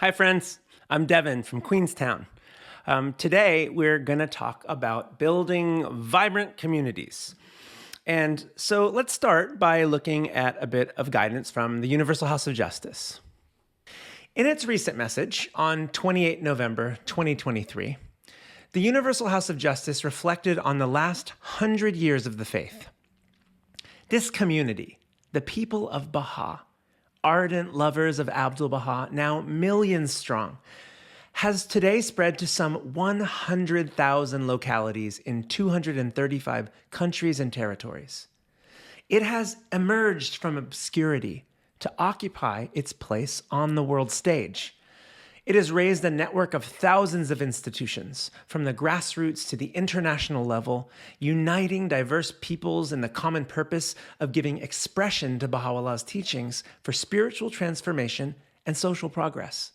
Hi, friends. I'm Devon from Queenstown. Today, we're going to talk about building vibrant communities. And so let's start by looking at a bit of guidance from the Universal House of Justice. In its recent message on 28 November 2023, the Universal House of Justice reflected on the last 100 years of the faith. This community, the people of Baha'i, ardent lovers of Abdu'l-Baha, now millions strong, has today spread to some 100,000 localities in 235 countries and territories. It has emerged from obscurity to occupy its place on the world stage. It has raised a network of thousands of institutions, from the grassroots to the international level, uniting diverse peoples in the common purpose of giving expression to Baha'u'llah's teachings for spiritual transformation and social progress.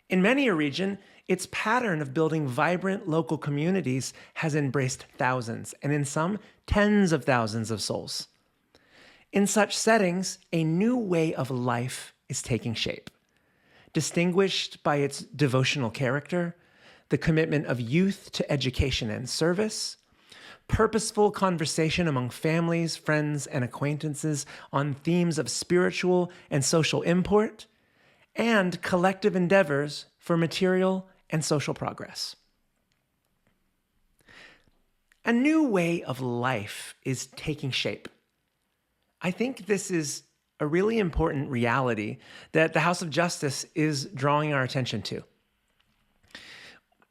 In many a region, its pattern of building vibrant local communities has embraced thousands, and in some, tens of thousands of souls. In such settings, a new way of life is taking shape. Distinguished by its devotional character, the commitment of youth to education and service, purposeful conversation among families, friends, and acquaintances on themes of spiritual and social import, and collective endeavors for material and social progress. A new way of life is taking shape. I think this is a really important reality that the House of Justice is drawing our attention to.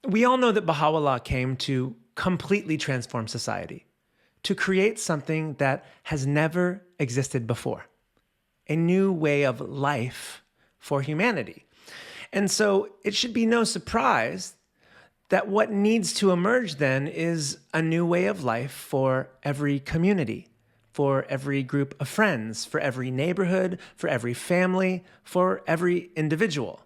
We all know that Baha'u'llah came to completely transform society, to create something that has never existed before, a new way of life for humanity. And so it should be no surprise that what needs to emerge then is a new way of life for every community, for every group of friends, for every neighborhood, for every family, for every individual.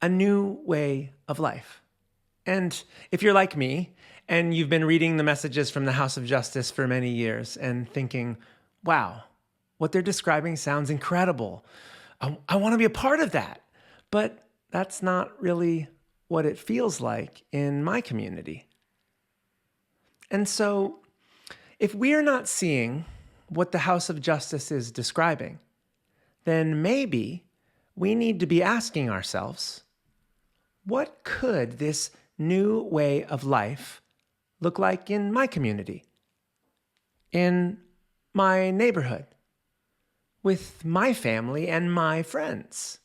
A new way of life. And if you're like me, and you've been reading the messages from the House of Justice for many years and thinking, wow, what they're describing sounds incredible. I want to be a part of that. But that's not really what it feels like in my community. And so, if we're not seeing what the House of Justice is describing, then maybe we need to be asking ourselves, what could this new way of life look like in my community, in my neighborhood, with my family and my friends?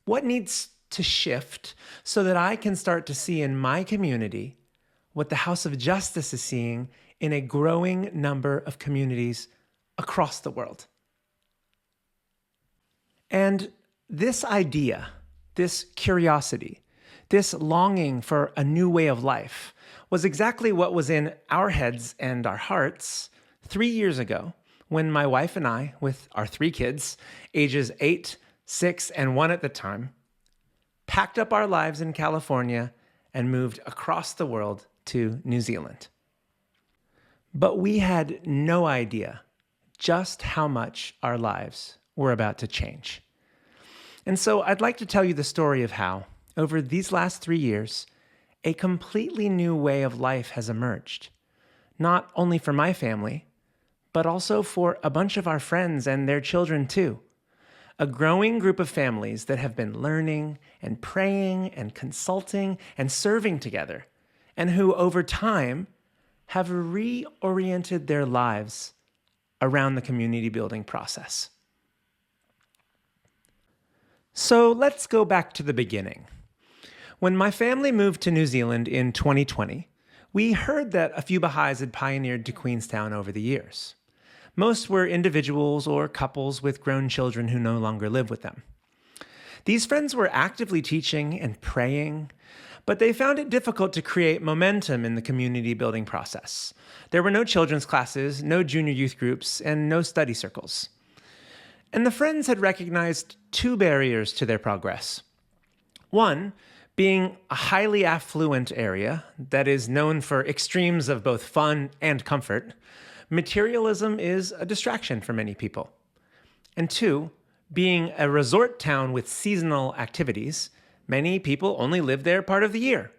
What needs to shift so that I can start to see in my community what the House of Justice is seeing in a growing number of communities across the world? And this idea, this curiosity, this longing for a new way of life was exactly what was in our heads and our hearts 3 years ago when my wife and I, with our 3 kids, ages 8, 6, and 1 at the time, packed up our lives in California and moved across the world to New Zealand. But we had no idea just how much our lives were about to change. And so I'd like to tell you the story of how, over these last 3 years, a completely new way of life has emerged, not only for my family, but also for a bunch of our friends and their children too. A growing group of families that have been learning and praying and consulting and serving together, and who over time have reoriented their lives around the community building process. So let's go back to the beginning. When my family moved to New Zealand in 2020, we heard that a few Baha'is had pioneered to Queenstown over the years. Most were individuals or couples with grown children who no longer live with them. These friends were actively teaching and praying, but they found it difficult to create momentum in the community building process. There were no children's classes, no junior youth groups, and no study circles. And the friends had recognized 2 barriers to their progress. One, being a highly affluent area that is known for extremes of both fun and comfort, materialism is a distraction for many people. And 2, Being a resort town with seasonal activities, many people only live there part of the year.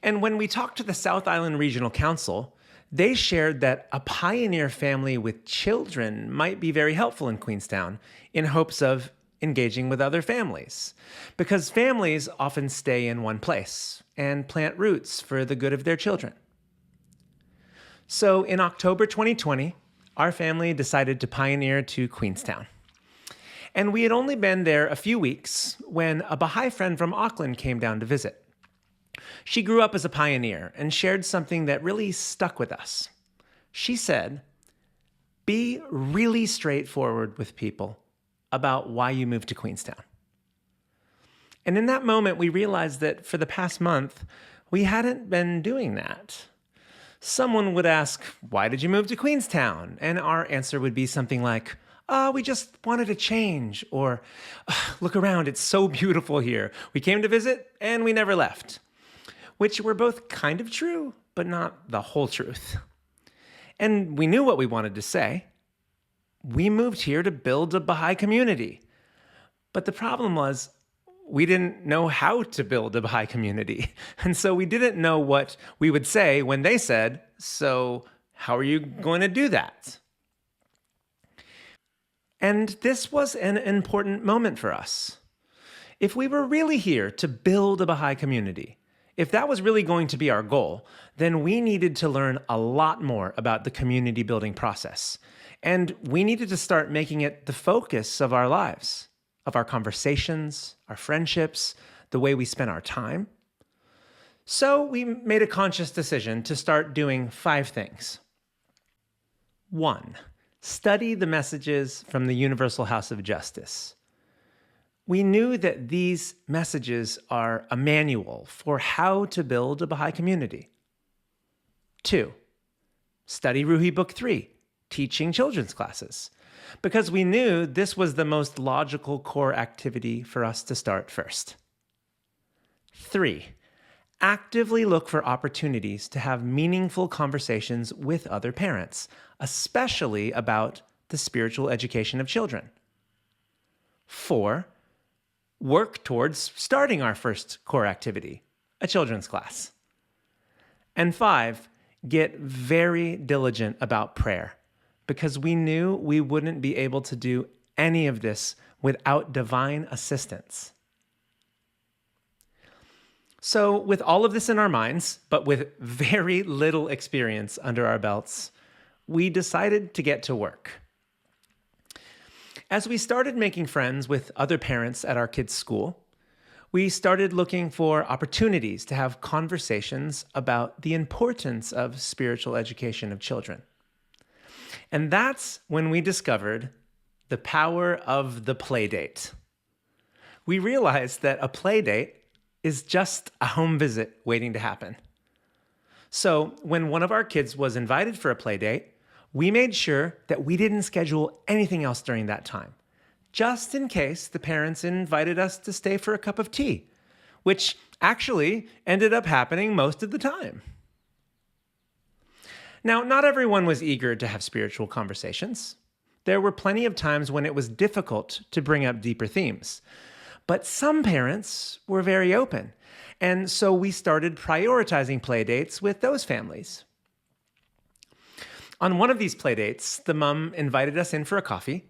And when we talked to the South Island Regional Council, they shared that a pioneer family with children might be very helpful in Queenstown in hopes of engaging with other families, because families often stay in one place and plant roots for the good of their children. So in October 2020, our family decided to pioneer to Queenstown. And we had only been there a few weeks when a Baha'i friend from Auckland came down to visit. She grew up as a pioneer and shared something that really stuck with us. She said, "Be really straightforward with people about why you moved to Queenstown." And in that moment, we realized that for the past month, we hadn't been doing that. Someone would ask, "Why did you move to Queenstown?" And our answer would be something like, "We just wanted to change," or "Look around, it's so beautiful here. We came to visit and we never left." Which were both kind of true, but not the whole truth. And we knew what we wanted to say. We moved here to build a Baha'i community. But the problem was, we didn't know how to build a Baha'i community. And so we didn't know what we would say when they said, "So how are you going to do that?" And this was an important moment for us. If we were really here to build a Baha'i community, if that was really going to be our goal, then we needed to learn a lot more about the community building process. And we needed to start making it the focus of our lives, of our conversations, our friendships, the way we spent our time. So we made a conscious decision to start doing 5 things. 1, study the messages from the Universal House of Justice. We knew that these messages are a manual for how to build a Baha'i community. 2, study Ruhi Book 3, teaching children's classes, because we knew this was the most logical core activity for us to start first. 3, actively look for opportunities to have meaningful conversations with other parents, especially about the spiritual education of children. 4, work towards starting our first core activity, a children's class. And 5, get very diligent about prayer, because we knew we wouldn't be able to do any of this without divine assistance. So with all of this in our minds, but with very little experience under our belts, we decided to get to work. As we started making friends with other parents at our kids' school, we started looking for opportunities to have conversations about the importance of spiritual education of children. And that's when we discovered the power of the play date. We realized that a play date is just a home visit waiting to happen. So when one of our kids was invited for a play date, we made sure that we didn't schedule anything else during that time, just in case the parents invited us to stay for a cup of tea, which actually ended up happening most of the time. Now, not everyone was eager to have spiritual conversations. There were plenty of times when it was difficult to bring up deeper themes. But some parents were very open, and so we started prioritizing play dates with those families. On one of these play dates, the mom invited us in for a coffee,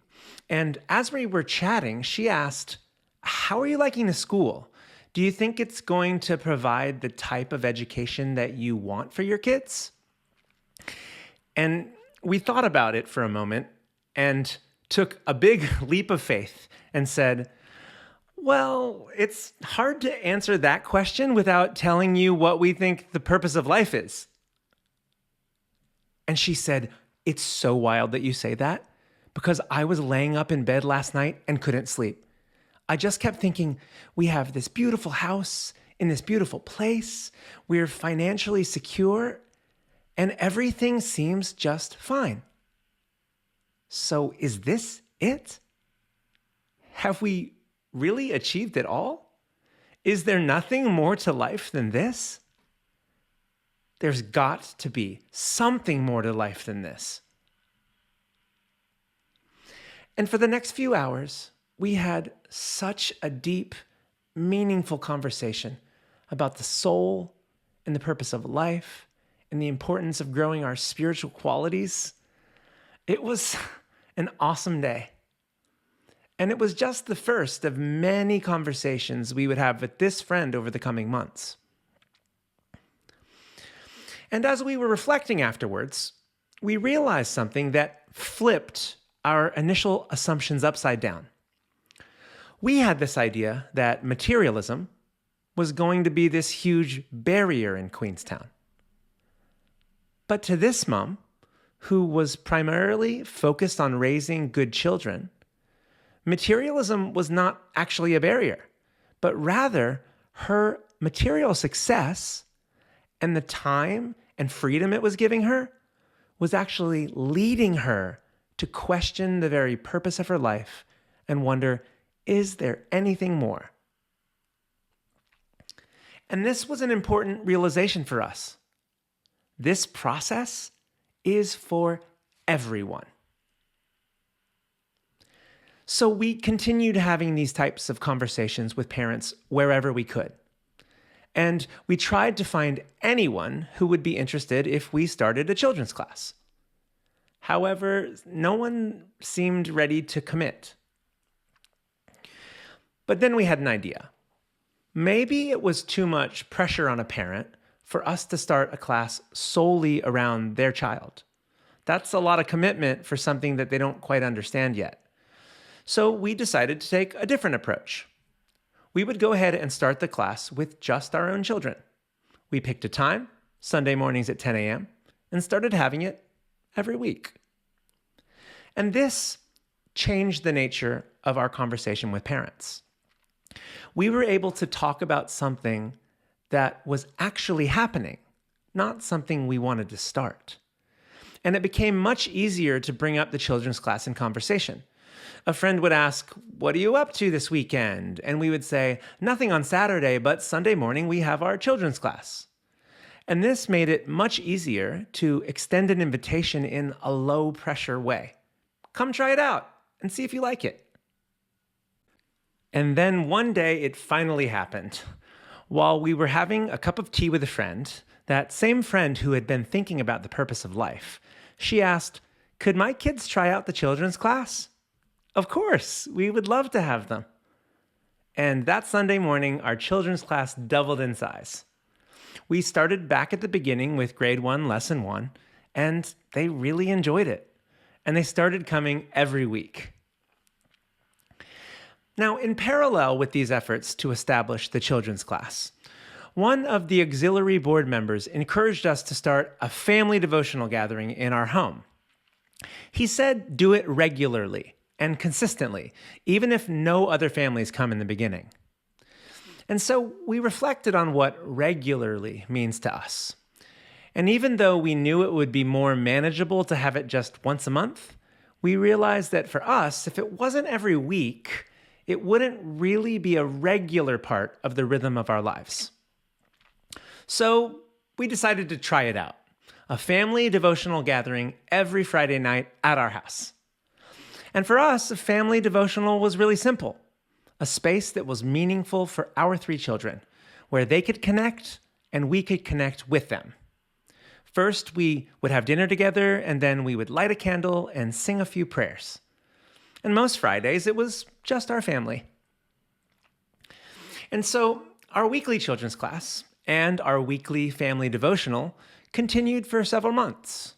and as we were chatting, she asked, "How are you liking the school? Do you think it's going to provide the type of education that you want for your kids?" And we thought about it for a moment and took a big leap of faith and said, "Well, it's hard to answer that question without telling you what we think the purpose of life is." And she said, "It's so wild that you say that, because I was laying up in bed last night and couldn't sleep. I just kept thinking, we have this beautiful house in this beautiful place. We're financially secure, and everything seems just fine. So is this it? Have we really achieved it all? Is there nothing more to life than this? There's got to be something more to life than this." And for the next few hours, we had such a deep, meaningful conversation about the soul and the purpose of life and the importance of growing our spiritual qualities. It was an awesome day. And it was just the first of many conversations we would have with this friend over the coming months. And as we were reflecting afterwards, we realized something that flipped our initial assumptions upside down. We had this idea that materialism was going to be this huge barrier in Queenstown. But to this mom, who was primarily focused on raising good children, materialism was not actually a barrier, but rather her material success and the time and freedom it was giving her was actually leading her to question the very purpose of her life and wonder, is there anything more? And this was an important realization for us. This process is for everyone. So we continued having these types of conversations with parents wherever we could. And we tried to find anyone who would be interested if we started a children's class. However, no one seemed ready to commit. But then we had an idea. Maybe it was too much pressure on a parent for us to start a class solely around their child. That's a lot of commitment for something that they don't quite understand yet. So we decided to take a different approach. We would go ahead and start the class with just our own children. We picked a time, Sunday mornings at 10 a.m., and started having it every week. And this changed the nature of our conversation with parents. We were able to talk about something that was actually happening, not something we wanted to start. And it became much easier to bring up the children's class in conversation. A friend would ask, "What are you up to this weekend?" And we would say, "Nothing on Saturday, but Sunday morning we have our children's class." And this made it much easier to extend an invitation in a low-pressure way. Come try it out and see if you like it. And then one day it finally happened. While we were having a cup of tea with a friend, that same friend who had been thinking about the purpose of life, she asked, "Could my kids try out the children's class?" Of course, we would love to have them. And that Sunday morning, our children's class doubled in size. We started back at the beginning with grade 1, lesson 1, and they really enjoyed it. And they started coming every week. Now, in parallel with these efforts to establish the children's class, one of the auxiliary board members encouraged us to start a family devotional gathering in our home. He said, do it regularly and consistently, even if no other families come in the beginning. And so we reflected on what regularly means to us. And even though we knew it would be more manageable to have it just once a month, we realized that for us, if it wasn't every week, it wouldn't really be a regular part of the rhythm of our lives. So we decided to try it out. A family devotional gathering every Friday night at our house. And for us, a family devotional was really simple. A space that was meaningful for our 3 children, where they could connect and we could connect with them. First, we would have dinner together, and then we would light a candle and sing a few prayers. And most Fridays, it was just our family. And so our weekly children's class and our weekly family devotional continued for several months.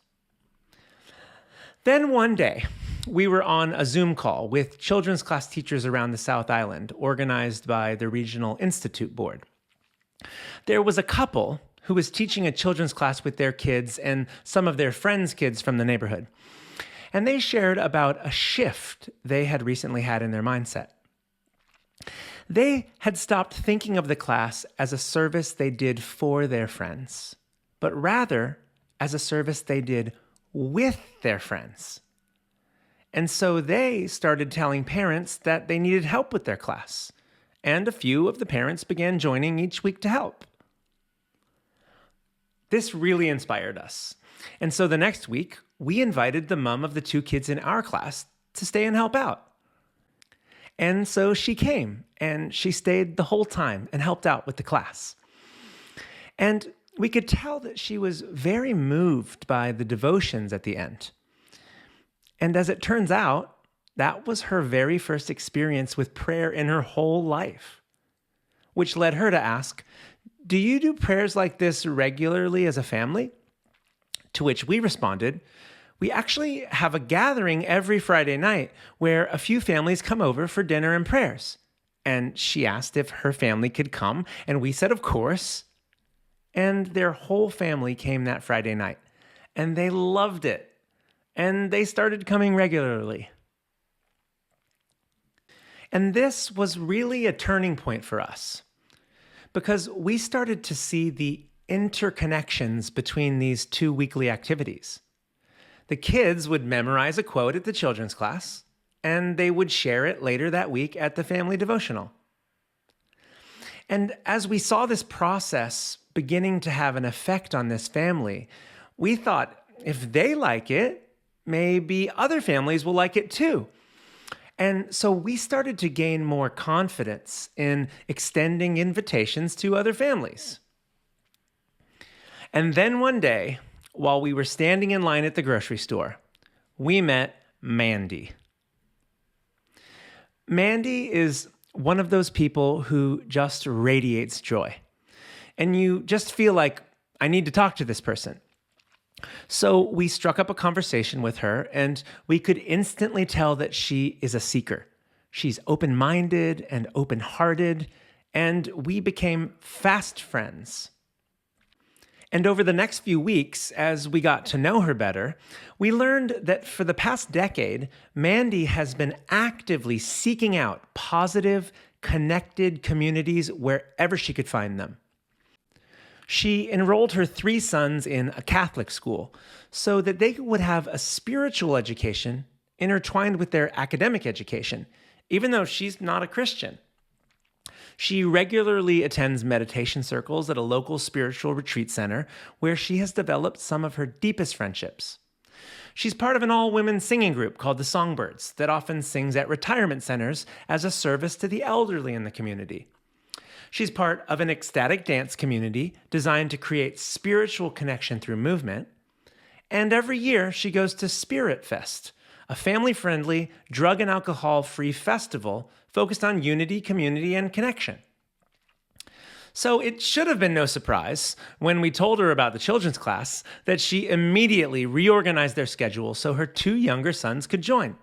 Then one day, we were on a Zoom call with children's class teachers around the South Island, organized by the Regional Institute Board. There was a couple who was teaching a children's class with their kids and some of their friends' kids from the neighborhood. And they shared about a shift they had recently had in their mindset. They had stopped thinking of the class as a service they did for their friends, but rather as a service they did with their friends. And so they started telling parents that they needed help with their class, and a few of the parents began joining each week to help. This really inspired us. And so the next week, we invited the mom of the 2 kids in our class to stay and help out. And so she came, and she stayed the whole time and helped out with the class. And we could tell that she was very moved by the devotions at the end. And as it turns out, that was her very first experience with prayer in her whole life, which led her to ask, "Do you do prayers like this regularly as a family?" To which we responded, "We actually have a gathering every Friday night where a few families come over for dinner and prayers." And she asked if her family could come, and we said, of course. And their whole family came that Friday night, and they loved it, and they started coming regularly. And this was really a turning point for us, because we started to see the interconnections between these two weekly activities. The kids would memorize a quote at the children's class, and they would share it later that week at the family devotional. And as we saw this process beginning to have an effect on this family, we thought, if they like it, maybe other families will like it too. And so we started to gain more confidence in extending invitations to other families. And then one day, while we were standing in line at the grocery store, we met Mandy. Mandy is one of those people who just radiates joy. And you just feel like, I need to talk to this person. So we struck up a conversation with her, and we could instantly tell that she is a seeker. She's open-minded and open-hearted, and we became fast friends. And over the next few weeks, as we got to know her better, we learned that for the past decade, Mandy has been actively seeking out positive, connected communities wherever she could find them. She enrolled her 3 sons in a Catholic school so that they would have a spiritual education intertwined with their academic education, even though she's not a Christian. She regularly attends meditation circles at a local spiritual retreat center where she has developed some of her deepest friendships. She's part of an all-women singing group called the Songbirds that often sings at retirement centers as a service to the elderly in the community. She's part of an ecstatic dance community designed to create spiritual connection through movement. And every year she goes to Spirit Fest, a family-friendly, drug and alcohol-free festival focused on unity, community, and connection. So it should have been no surprise when we told her about the children's class that she immediately reorganized their schedule so her 2 younger sons could join.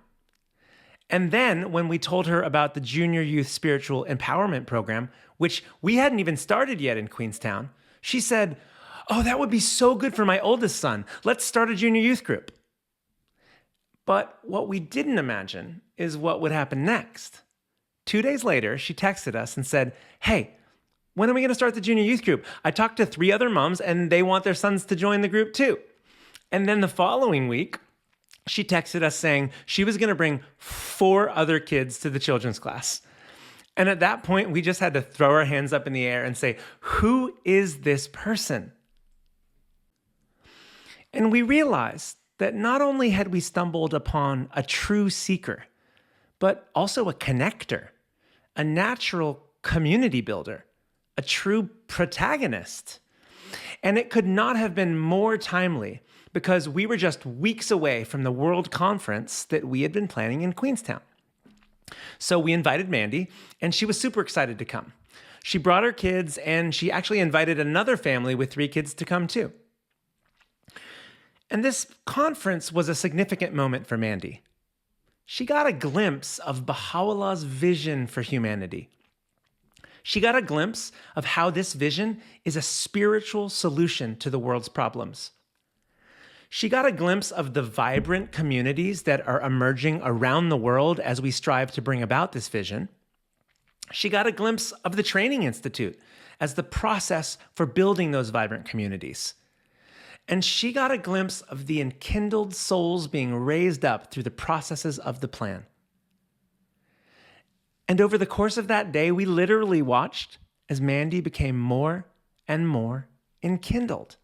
And then when we told her about the Junior Youth Spiritual Empowerment Program, which we hadn't even started yet in Queenstown, she said, "Oh, that would be so good for my oldest son. Let's start a junior youth group." But what we didn't imagine is what would happen next. 2 days later, she texted us and said, "Hey, when are we going to start the junior youth group? I talked to 3 other moms and they want their sons to join the group too." And then the following week, she texted us saying she was going to bring 4 other kids to the children's class. And at that point, we just had to throw our hands up in the air and say, who is this person? And we realized that not only had we stumbled upon a true seeker, but also a connector, a natural community builder, a true protagonist. And it could not have been more timely because we were just weeks away from the World Conference that we had been planning in Queenstown. So we invited Mandy, and she was super excited to come. She brought her kids, and she actually invited another family with 3 kids to come too. And this conference was a significant moment for Mandy. She got a glimpse of Baha'u'llah's vision for humanity. She got a glimpse of how this vision is a spiritual solution to the world's problems. She got a glimpse of the vibrant communities that are emerging around the world as we strive to bring about this vision. She got a glimpse of the Training Institute as the process for building those vibrant communities. And she got a glimpse of the enkindled souls being raised up through the processes of the plan. And over the course of that day, we literally watched as Mandy became more and more enkindled.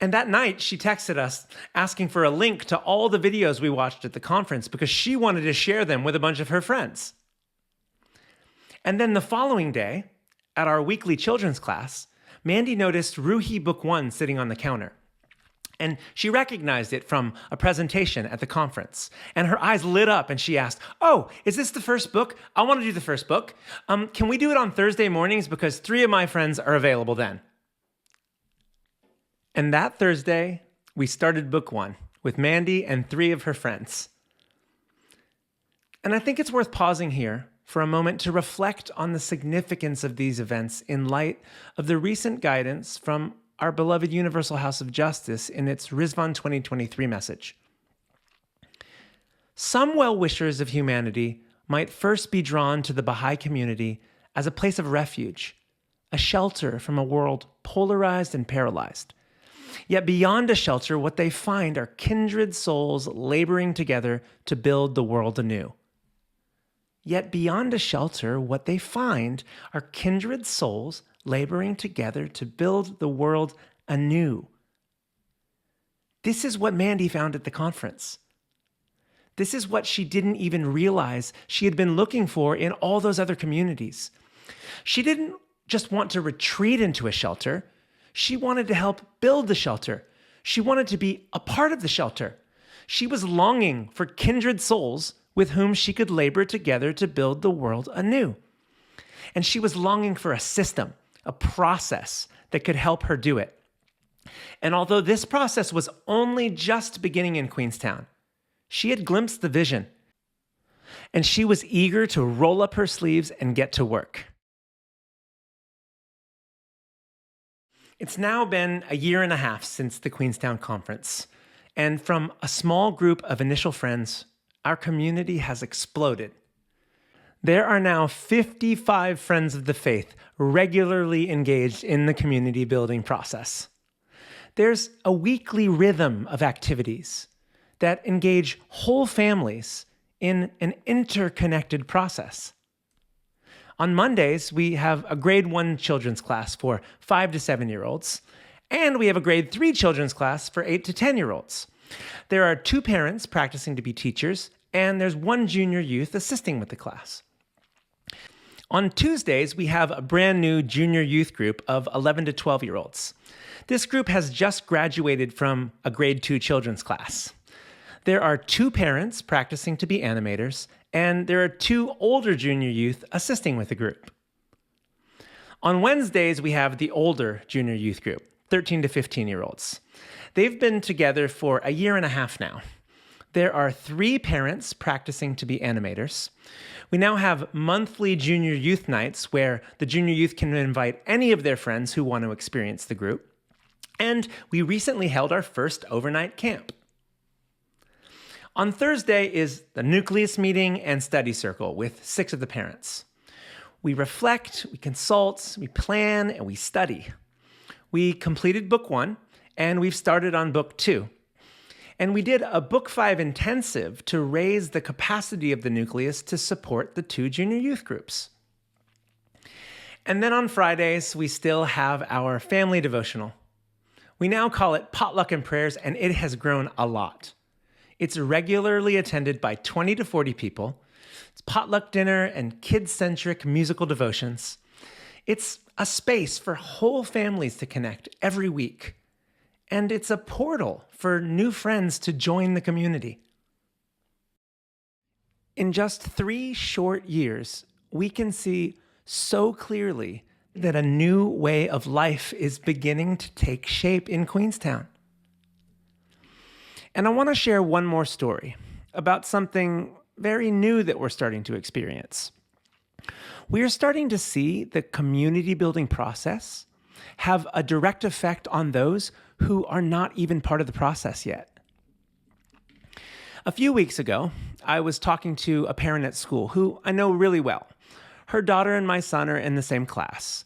And that night, she texted us asking for a link to all the videos we watched at the conference because she wanted to share them with a bunch of her friends. And then the following day, at our weekly children's class, Mandy noticed Ruhi Book 1 sitting on the counter. And she recognized it from a presentation at the conference. And her eyes lit up and she asked, "Oh, is this the first book? I want to do the first book. Can we do it on Thursday mornings because 3 of my friends are available then?" And that Thursday, we started book 1 with Mandy and 3 of her friends. And I think it's worth pausing here for a moment to reflect on the significance of these events in light of the recent guidance from our beloved Universal House of Justice in its Rizvan 2023 message. Some well-wishers of humanity might first be drawn to the Baha'i community as a place of refuge, a shelter from a world polarized and paralyzed. Yet beyond a shelter, what they find are kindred souls laboring together to build the world anew. Yet beyond a shelter, what they find are kindred souls laboring together to build the world anew. This is what Mandy found at the conference. This is what she didn't even realize she had been looking for in all those other communities. She didn't just want to retreat into a shelter. She wanted to help build the shelter. She wanted to be a part of the shelter. She was longing for kindred souls with whom she could labor together to build the world anew. And she was longing for a system, a process that could help her do it. And although this process was only just beginning in Queenstown, she had glimpsed the vision, and she was eager to roll up her sleeves and get to work. It's now been a year and a half since the Queenstown conference, and from a small group of initial friends, our community has exploded. There are now 55 friends of the faith regularly engaged in the community building process. There's a weekly rhythm of activities that engage whole families in an interconnected process. On Mondays, we have a grade 1 children's class for 5 to 7-year-olds, and we have a grade 3 children's class for 8 to 10-year-olds. There are 2 parents practicing to be teachers, and there's 1 junior youth assisting with the class. On Tuesdays, we have a brand new junior youth group of 11 to 12-year-olds. This group has just graduated from a grade 2 children's class. There are 2 parents practicing to be animators, and there are 2 older junior youth assisting with the group. On Wednesdays, we have the older junior youth group, 13 to 15-year-olds. They've been together for a year and a half now. There are 3 parents practicing to be animators. We now have monthly junior youth nights where the junior youth can invite any of their friends who want to experience the group. And we recently held our first overnight camp. On Thursday is the nucleus meeting and study circle with 6 of the parents. We reflect, we consult, we plan, and we study. We completed book 1, and we've started on book 2. And we did a book 5 intensive to raise the capacity of the nucleus to support the 2 junior youth groups. And then on Fridays, we still have our family devotional. We now call it Potluck and Prayers, and it has grown a lot. It's regularly attended by 20 to 40 people. It's potluck dinner and kid-centric musical devotions. It's a space for whole families to connect every week. And it's a portal for new friends to join the community. In just 3 short years, we can see so clearly that a new way of life is beginning to take shape in Queenstown. And I want to share one more story about something very new that we're starting to experience. We're starting to see the community building process have a direct effect on those who are not even part of the process yet. A few weeks ago, I was talking to a parent at school who I know really well. Her daughter and my son are in the same class.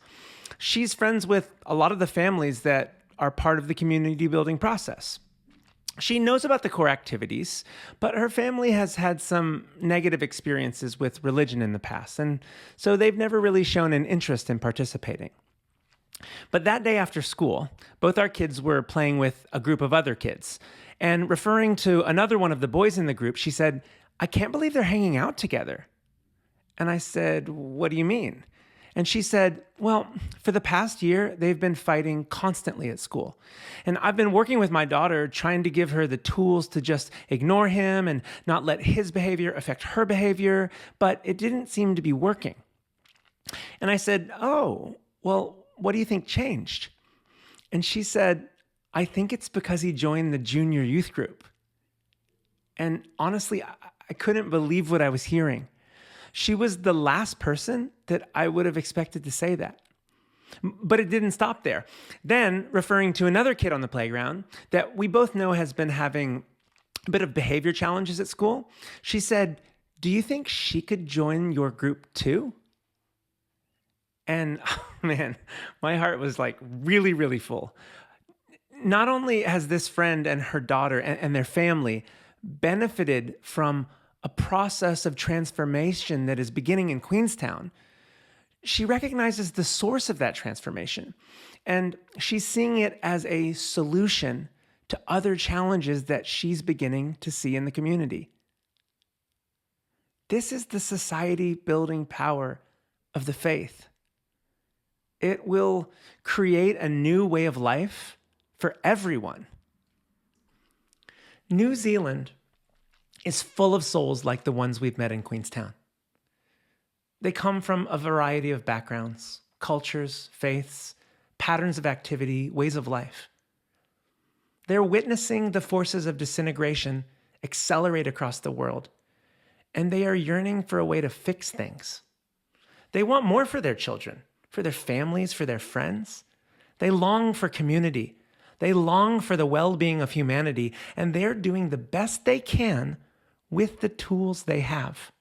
She's friends with a lot of the families that are part of the community building process. She knows about the core activities, but her family has had some negative experiences with religion in the past, and so they've never really shown an interest in participating. But that day after school, both our kids were playing with a group of other kids. And referring to another one of the boys in the group, she said, "I can't believe they're hanging out together." And I said, "What do you mean?" And she said, "Well, for the past year, they've been fighting constantly at school. And I've been working with my daughter, trying to give her the tools to just ignore him and not let his behavior affect her behavior, but it didn't seem to be working." And I said, "Oh, well, what do you think changed?" And she said, "I think it's because he joined the junior youth group." And honestly, I couldn't believe what I was hearing. She was the last person that I would have expected to say that. But it didn't stop there. Then, referring to another kid on the playground that we both know has been having a bit of behavior challenges at school, she said, "Do you think she could join your group too?" And oh man, my heart was like really, really full. Not only has this friend and her daughter and their family benefited from a process of transformation that is beginning in Queenstown, she recognizes the source of that transformation. And she's seeing it as a solution to other challenges that she's beginning to see in the community. This is the society building power of the faith. It will create a new way of life for everyone. New Zealand is full of souls like the ones we've met in Queenstown. They come from a variety of backgrounds, cultures, faiths, patterns of activity, ways of life. They're witnessing the forces of disintegration accelerate across the world, and they are yearning for a way to fix things. They want more for their children, for their families, for their friends. They long for community. They long for the well-being of humanity, and they're doing the best they can with the tools they have.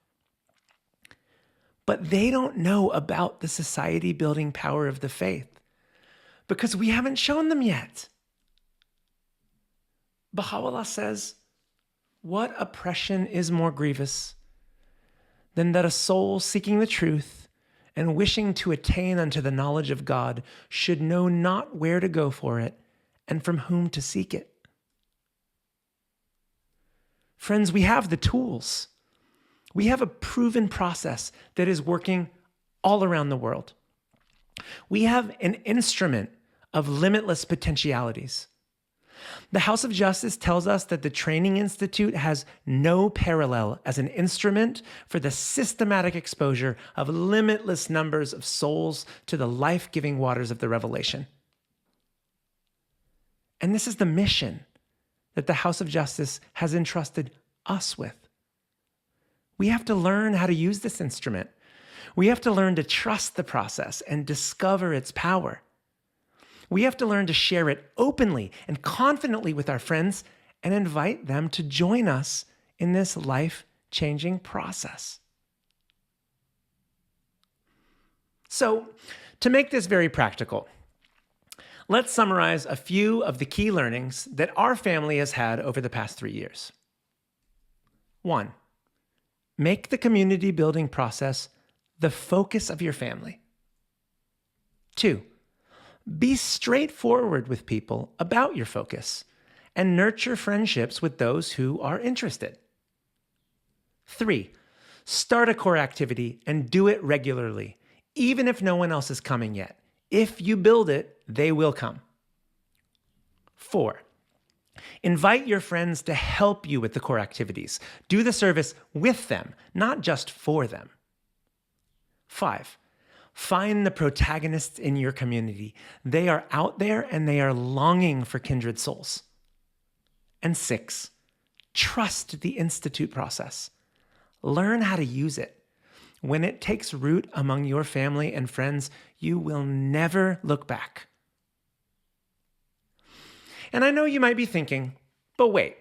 But they don't know about the society-building power of the faith because we haven't shown them yet. Baha'u'llah says, "What oppression is more grievous than that a soul seeking the truth and wishing to attain unto the knowledge of God should know not where to go for it and from whom to seek it?" Friends, we have the tools. We have a proven process that is working all around the world. We have an instrument of limitless potentialities. The House of Justice tells us that the Training Institute has no parallel as an instrument for the systematic exposure of limitless numbers of souls to the life-giving waters of the revelation. And this is the mission that the House of Justice has entrusted us with. We have to learn how to use this instrument. We have to learn to trust the process and discover its power. We have to learn to share it openly and confidently with our friends and invite them to join us in this life-changing process. So, to make this very practical, let's summarize a few of the key learnings that our family has had over the past 3 years. 1, make the community building process the focus of your family. 2, be straightforward with people about your focus and nurture friendships with those who are interested. 3, start a core activity and do it regularly, even if no one else is coming yet. If you build it, they will come. 4, invite your friends to help you with the core activities. Do the service with them, not just for them. 5, find the protagonists in your community. They are out there and they are longing for kindred souls. And 6, trust the Institute process. Learn how to use it. When it takes root among your family and friends, you will never look back. And I know you might be thinking, but wait,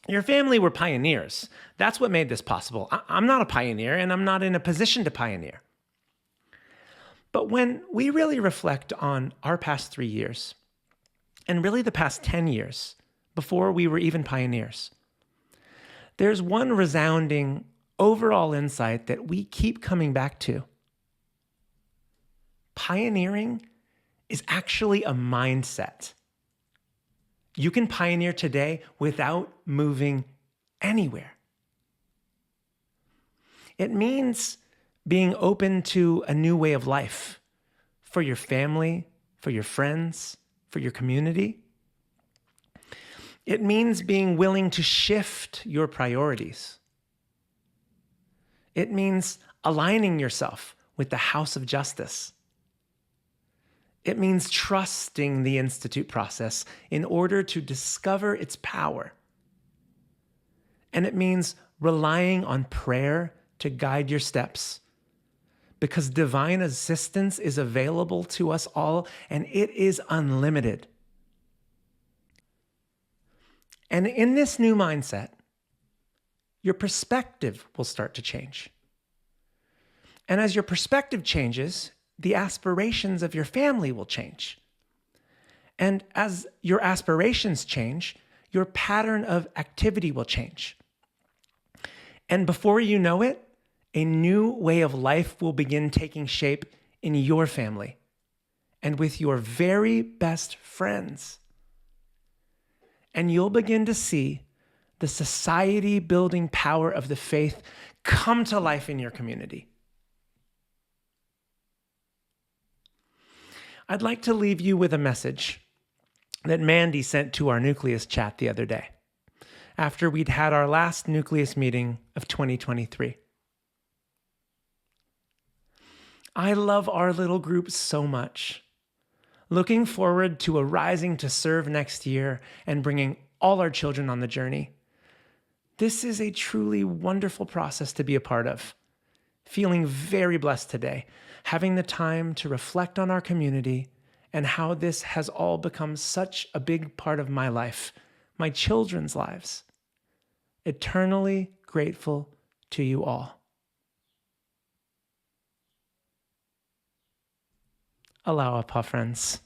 your family were pioneers. That's what made this possible. I'm not a pioneer, and I'm not in a position to pioneer. But when we really reflect on our past 3 years, and really the past 10 years, before we were even pioneers, there's one resounding overall insight that we keep coming back to. Pioneering is actually a mindset. You can pioneer today without moving anywhere. It means being open to a new way of life for your family, for your friends, for your community. It means being willing to shift your priorities. It means aligning yourself with the house of justice. It means trusting the Institute process in order to discover its power. And it means relying on prayer to guide your steps, because divine assistance is available to us all and it is unlimited. And in this new mindset, your perspective will start to change. And as your perspective changes, the aspirations of your family will change. And as your aspirations change, your pattern of activity will change. And before you know it, a new way of life will begin taking shape in your family and with your very best friends. And you'll begin to see the society-building power of the faith come to life in your community. I'd like to leave you with a message that Mandy sent to our Nucleus chat the other day, after we'd had our last Nucleus meeting of 2023. I love our little group so much. Looking forward to a rising to serve next year and bringing all our children on the journey. This is a truly wonderful process to be a part of. Feeling very blessed today, having the time to reflect on our community and how this has all become such a big part of my life, my children's lives. Eternally grateful to you all. Aloha, Pa friends.